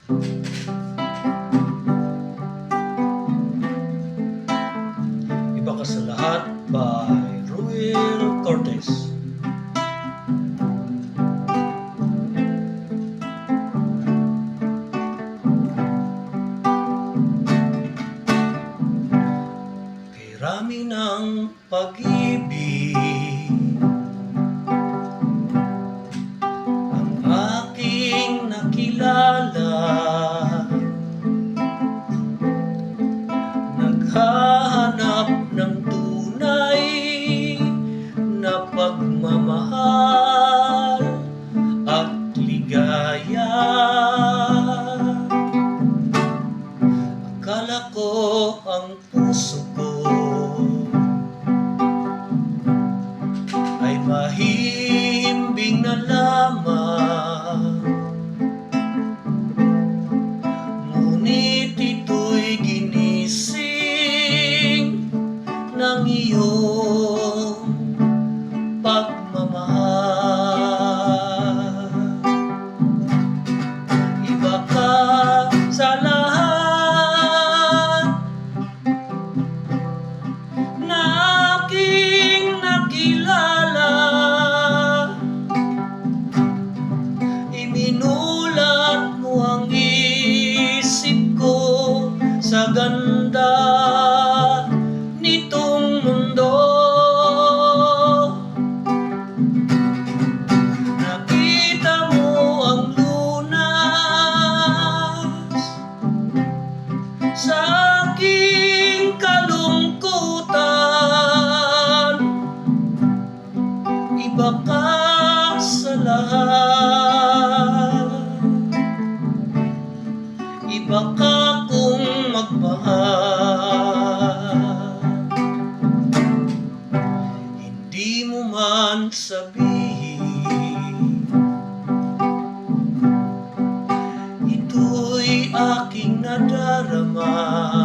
Iba Ka Sa Lahat by Ruel Cortez. Kirami ng pag-ibig ang aking nakilala, naghahanap ng tunay na pagmamahal at ligaya. Akala ko ang puso ko ay mahihimbing na lamang, ngunit ito'y ginising ng iyong pagmamahal. Iba ka sa lahat na aking nakilala, iminulat mo ang isip ko sa ganda nitong mundo. Nakita mo ang lunas sa aking kalungkutan. Iba ka sa lahat, iba ka kung magmahal. Hindi mo man sabihin, ito'y aking nadarama.